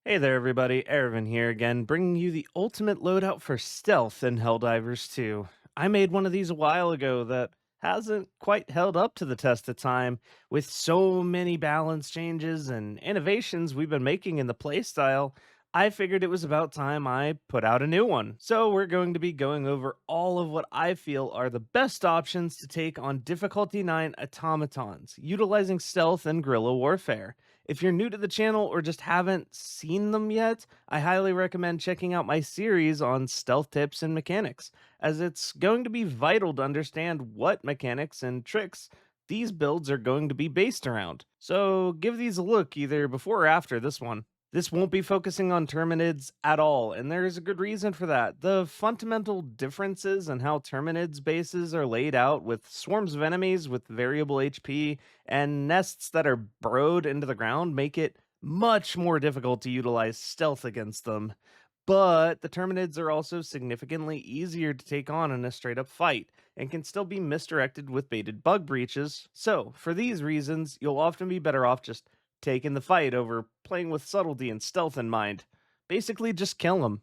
Hey there, everybody. Ervin here again, bringing you the ultimate loadout for stealth in Helldivers 2. I made one of these a while ago that hasn't quite held up to the test of time. With so many balance changes and innovations we've been making in the playstyle, I figured it was about time I put out a new one. So we're going to be going over all of what I feel are the best options to take on difficulty 9 automatons, utilizing stealth and guerrilla warfare. If you're new to the channel or just haven't seen them yet, I highly recommend checking out my series on stealth tips and mechanics, as it's going to be vital to understand what mechanics and tricks these builds are going to be based around. So give these a look either before or after this one. This won't be focusing on Terminids at all, and there is a good reason for that. The fundamental differences in how Terminids bases are laid out, with swarms of enemies with variable HP and nests that are burrowed into the ground, make it much more difficult to utilize stealth against them. But the Terminids are also significantly easier to take on in a straight up fight, and can still be misdirected with baited bug breaches. So, for these reasons, you'll often be better off just taking the fight over playing with subtlety and stealth in mind. Basically, just kill them.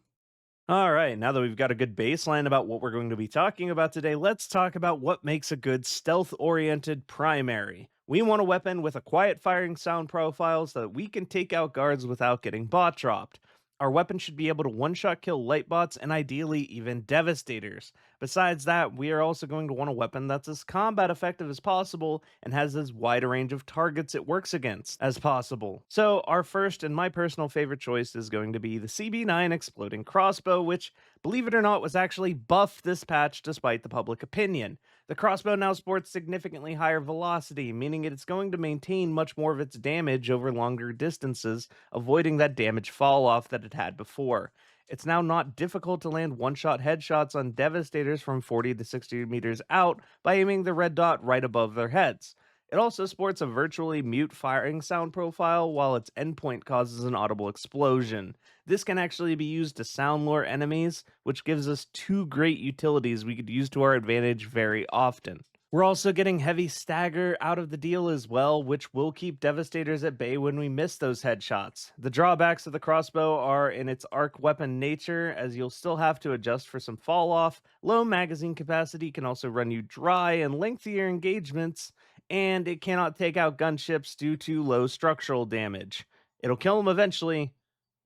All right, now that we've got a good baseline about what we're going to be talking about today, let's talk about what makes a good stealth oriented primary. We want a weapon with a quiet firing sound profile so that we can take out guards without getting bot dropped. Our weapon should be able to one shot kill light bots and ideally even devastators. Besides that, we are also going to want a weapon that's as combat effective as possible and has as wide a range of targets it works against as possible. So, our first and my personal favorite choice is going to be the CB9 Exploding Crossbow, which, believe it or not, was actually buffed this patch despite the public opinion. The crossbow now sports significantly higher velocity, meaning it's going to maintain much more of its damage over longer distances, avoiding that damage fall off that it had before. It's now not difficult to land one shot headshots on Devastators from 40 to 60 meters out by aiming the red dot right above their heads. It also sports a virtually mute firing sound profile, while its endpoint causes an audible explosion. This can actually be used to sound lure enemies, which gives us two great utilities we could use to our advantage very often. We're also getting heavy stagger out of the deal as well, which will keep Devastators at bay when we miss those headshots. The drawbacks of the crossbow are in its arc weapon nature, as you'll still have to adjust for some fall off. Low magazine capacity can also run you dry in lengthier engagements, and it cannot take out gunships due to low structural damage. It'll kill them eventually,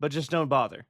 but just don't bother.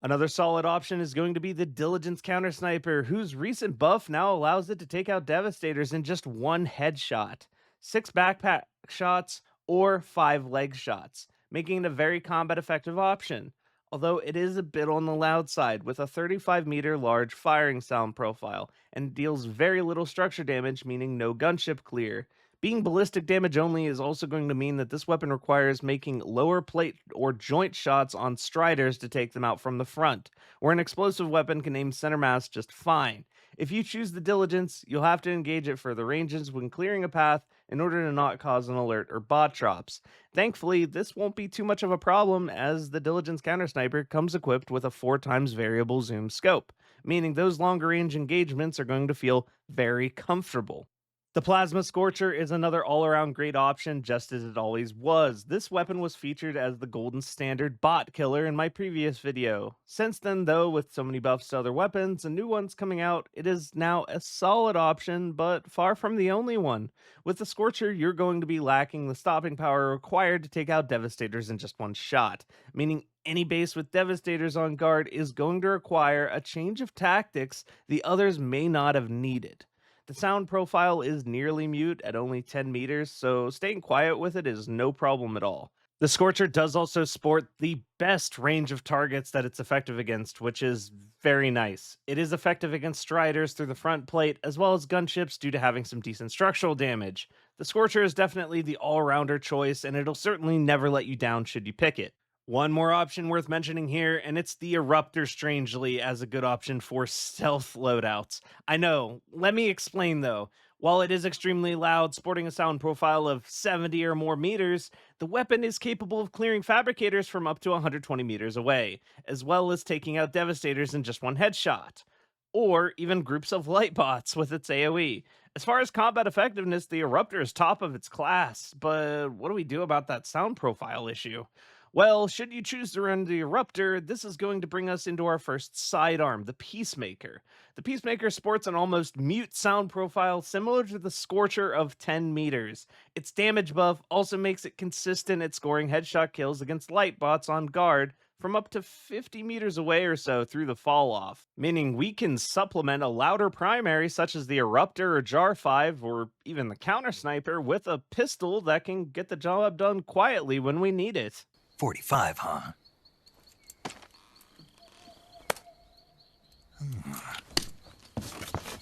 Another solid option is going to be the Diligence Counter Sniper, whose recent buff now allows it to take out Devastators in just one headshot, 6 backpack shots, or 5 leg shots, making it a very combat effective option. Although it is a bit on the loud side, with a 35-meter large firing sound profile, and deals very little structure damage, meaning no gunship clear. Being ballistic damage only is also going to mean that this weapon requires making lower plate or joint shots on striders to take them out from the front, where an explosive weapon can aim center mass just fine. If you choose the Diligence, you'll have to engage at further ranges when clearing a path in order to not cause an alert or bot drops. Thankfully, this won't be too much of a problem, as the Diligence Counter Sniper comes equipped with a 4 times variable zoom scope, meaning those longer range engagements are going to feel very comfortable. The Plasma Scorcher is another all around great option, just as it always was. This weapon was featured as the golden standard bot killer in my previous video. Since then, though, with so many buffs to other weapons and new ones coming out, it is now a solid option, but far from the only one. With the Scorcher, you're going to be lacking the stopping power required to take out Devastators in just one shot, meaning any base with Devastators on guard is going to require a change of tactics the others may not have needed. The sound profile is nearly mute at only 10 meters, so staying quiet with it is no problem at all. The Scorcher does also sport the best range of targets that it's effective against, which is very nice. It is effective against striders through the front plate, as well as gunships due to having some decent structural damage. The Scorcher is definitely the all-rounder choice, and it'll certainly never let you down should you pick it. One more option worth mentioning here, and it's the Eruptor, strangely, as a good option for stealth loadouts. I know, let me explain though. While it is extremely loud, sporting a sound profile of 70 or more meters, the weapon is capable of clearing fabricators from up to 120 meters away, as well as taking out Devastators in just one headshot. Or even groups of light bots with its AoE. As far as combat effectiveness, the Eruptor is top of its class, but what do we do about that sound profile issue? Well, should you choose to run the Eruptor, this is going to bring us into our first sidearm, the Peacemaker. The Peacemaker sports an almost mute sound profile similar to the Scorcher of 10 meters. Its damage buff also makes it consistent at scoring headshot kills against light bots on guard from up to 50 meters away or so through the fall off, meaning we can supplement a louder primary such as the Eruptor or Jar 5 or even the Counter Sniper with a pistol that can get the job done quietly when we need it. 45, huh?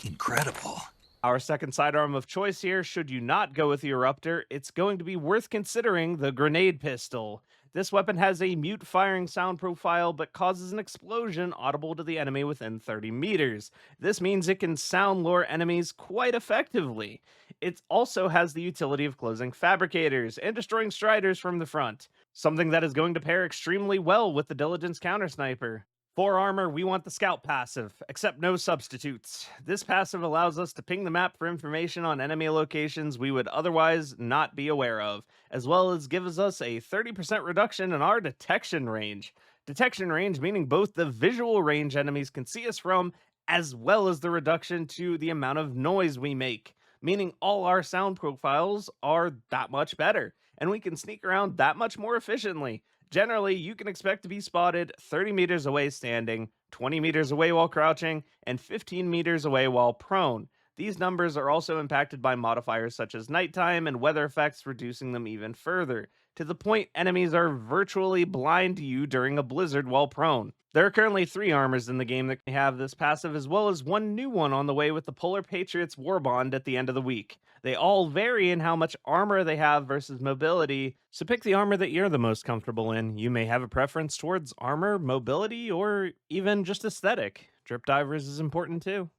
Incredible. Our second sidearm of choice here, should you not go with the Eruptor, it's going to be worth considering the grenade pistol. This weapon has a mute firing sound profile but causes an explosion audible to the enemy within 30 meters. This means it can sound lure enemies quite effectively. It also has the utility of closing fabricators and destroying striders from the front, something that is going to pair extremely well with the Diligence Counter Sniper. For armor, we want the Scout passive, except no substitutes. This passive allows us to ping the map for information on enemy locations we would otherwise not be aware of, as well as gives us a 30% reduction in our detection range. Detection range meaning both the visual range enemies can see us from, as well as the reduction to the amount of noise we make, meaning all our sound profiles are that much better, and we can sneak around that much more efficiently. Generally, you can expect to be spotted 30 meters away standing, 20 meters away while crouching, and 15 meters away while prone. These numbers are also impacted by modifiers such as nighttime and weather effects, reducing them even further, to the point enemies are virtually blind to you during a blizzard while prone. There are currently 3 armors in the game that have this passive, as well as one new one on the way with the Polar Patriots Warbond at the end of the week. They all vary in how much armor they have versus mobility, so pick the armor that you're the most comfortable in. You may have a preference towards armor, mobility, or even just aesthetic. Drip divers is important too.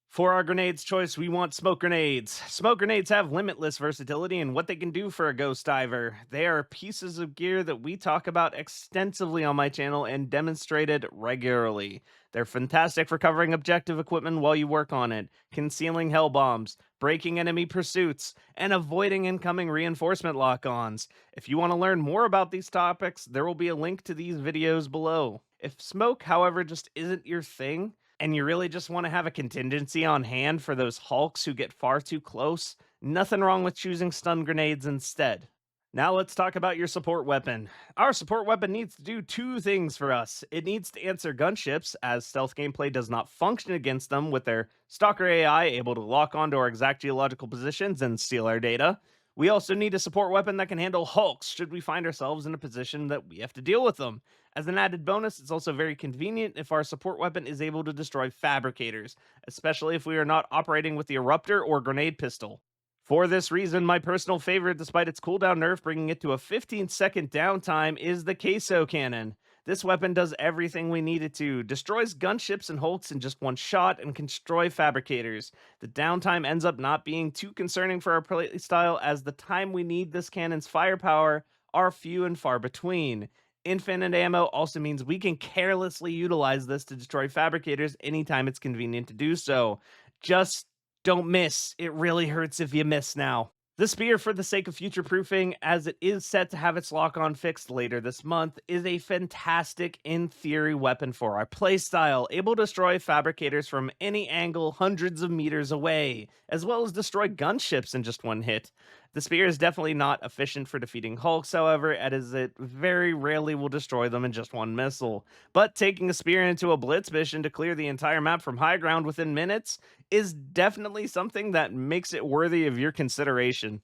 For our grenades choice, we want smoke grenades. Smoke grenades have limitless versatility in what they can do for a ghost diver. They are pieces of gear that we talk about extensively on my channel and demonstrated regularly. They're fantastic for covering objective equipment while you work on it, concealing hell bombs, breaking enemy pursuits, and avoiding incoming reinforcement lock-ons. If you want to learn more about these topics, there will be a link to these videos below. If smoke, however, just isn't your thing, and you really just want to have a contingency on hand for those hulks who get far too close, nothing wrong with choosing stun grenades instead. Now let's talk about your support weapon. Our support weapon needs to do 2 things for us. It needs to answer gunships, as stealth gameplay does not function against them with their Stalker AI able to lock onto our exact geological positions and steal our data. We also need a support weapon that can handle hulks should we find ourselves in a position that we have to deal with them. As an added bonus, it's also very convenient if our support weapon is able to destroy fabricators, especially if we are not operating with the Eruptor or grenade pistol. For this reason, my personal favorite, despite its cooldown nerf bringing it to a 15-second downtime, is the Autocannon. This weapon does everything we need it to, destroys gunships and hulks in just one shot, and can destroy fabricators. The downtime ends up not being too concerning for our playstyle, as the time we need this cannon's firepower are few and far between. Infinite ammo also means we can carelessly utilize this to destroy fabricators anytime it's convenient to do so. Just don't miss. It really hurts if you miss now. The spear, for the sake of future proofing, as it is set to have its lock-on fixed later this month, is a fantastic, in theory, weapon for our playstyle, able to destroy fabricators from any angle hundreds of meters away, as well as destroy gunships in just one hit. The spear is definitely not efficient for defeating hulks, however, as it very rarely will destroy them in just one missile. But taking a spear into a blitz mission to clear the entire map from high ground within minutes is definitely something that makes it worthy of your consideration.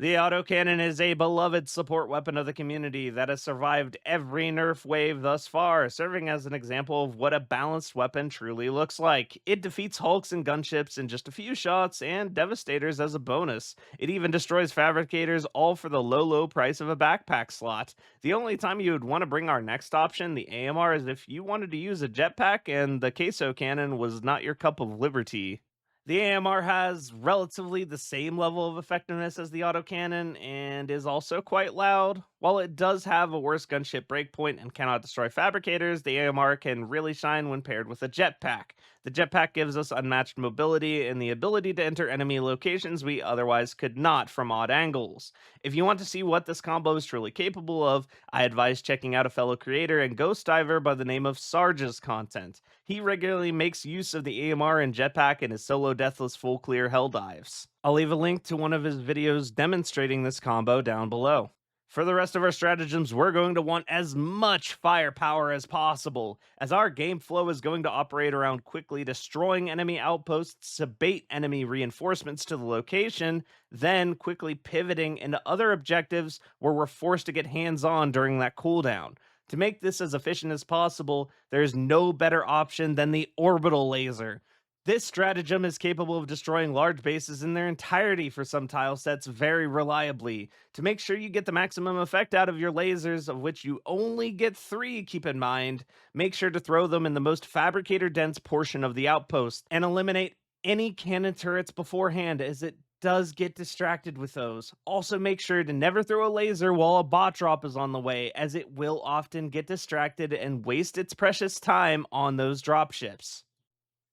The autocannon is a beloved support weapon of the community that has survived every nerf wave thus far, serving as an example of what a balanced weapon truly looks like. It defeats hulks and gunships in just a few shots, and devastators as a bonus. It even destroys fabricators, all for the low price of a backpack slot. The only time you would want to bring our next option, the AMR, is if you wanted to use a jetpack and the queso cannon was not your cup of liberty. The AMR has relatively the same level of effectiveness as the autocannon and is also quite loud. While it does have a worse gunship breakpoint and cannot destroy fabricators, the AMR can really shine when paired with a jetpack. The jetpack gives us unmatched mobility and the ability to enter enemy locations we otherwise could not from odd angles. If you want to see what this combo is truly capable of, I advise checking out a fellow creator and ghost diver by the name of Sarge's content. He regularly makes use of the AMR and jetpack in his solo deathless full clear hell dives. I'll leave a link to one of his videos demonstrating this combo down below. For the rest of our stratagems, we're going to want as much firepower as possible, as our game flow is going to operate around quickly destroying enemy outposts to bait enemy reinforcements to the location, then quickly pivoting into other objectives where we're forced to get hands-on during that cooldown. To make this as efficient as possible, there's no better option than the orbital laser. This stratagem is capable of destroying large bases in their entirety for some tile sets very reliably. To make sure you get the maximum effect out of your lasers, of which you only get 3, keep in mind, make sure to throw them in the most fabricator-dense portion of the outpost, and eliminate any cannon turrets beforehand, as it does get distracted with those. Also make sure to never throw a laser while a bot drop is on the way, as it will often get distracted and waste its precious time on those dropships.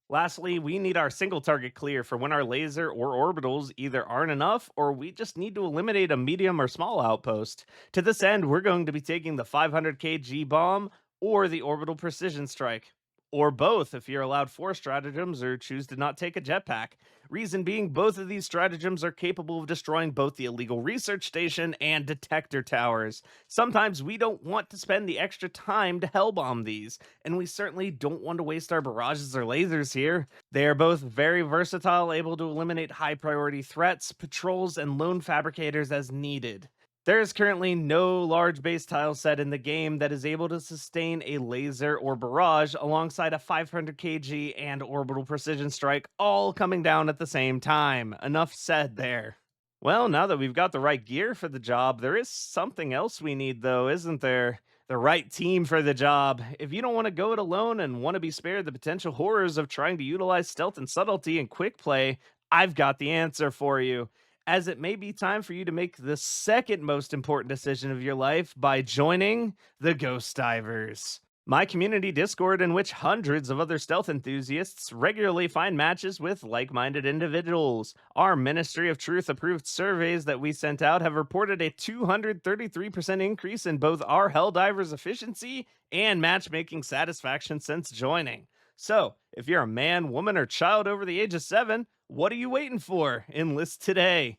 Lastly, we need our single target clear for when our laser or orbitals either aren't enough or we just need to eliminate a medium or small outpost. To this end, we're going to be taking the 500 kg bomb or the orbital precision strike. Or both if you're allowed 4 stratagems or choose to not take a jetpack. Reason being, both of these stratagems are capable of destroying both the illegal research station and detector towers. Sometimes we don't want to spend the extra time to hellbomb these, and we certainly don't want to waste our barrages or lasers here. They are both very versatile, able to eliminate high priority threats, patrols, and lone fabricators as needed. There is currently no large base tile set in the game that is able to sustain a laser or barrage alongside a 500 kg and orbital precision strike all coming down at the same time. Enough said there. Well, now that we've got the right gear for the job, there is something else we need though, isn't there? The right team for the job. If you don't want to go it alone and want to be spared the potential horrors of trying to utilize stealth and subtlety in quick play, I've got the answer for you, as it may be time for you to make the second most important decision of your life by joining the Ghost Divers, my community Discord, in which hundreds of other stealth enthusiasts regularly find matches with like-minded individuals. Our Ministry of Truth approved surveys that we sent out have reported a 233% increase in both our Helldivers efficiency and matchmaking satisfaction since joining. So, if you're a man, woman, or child over the age of 7, what are you waiting for? Enlist today.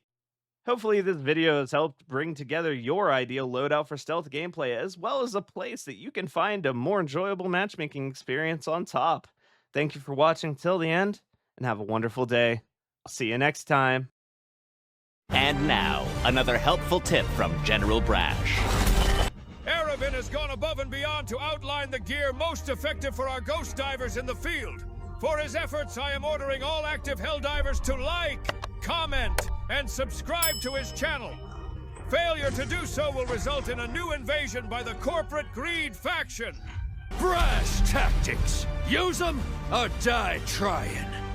Hopefully this video has helped bring together your ideal loadout for stealth gameplay, as well as a place that you can find a more enjoyable matchmaking experience on top. Thank you for watching till the end, and have a wonderful day. I'll see you next time. And now, another helpful tip from General Brash. Eruptor has gone above and beyond to outline the gear most effective for our ghost divers in the field. For his efforts, I am ordering all active Helldivers to like, comment, and subscribe to his channel. Failure to do so will result in a new invasion by the corporate greed faction. Brash tactics! Use them or die trying!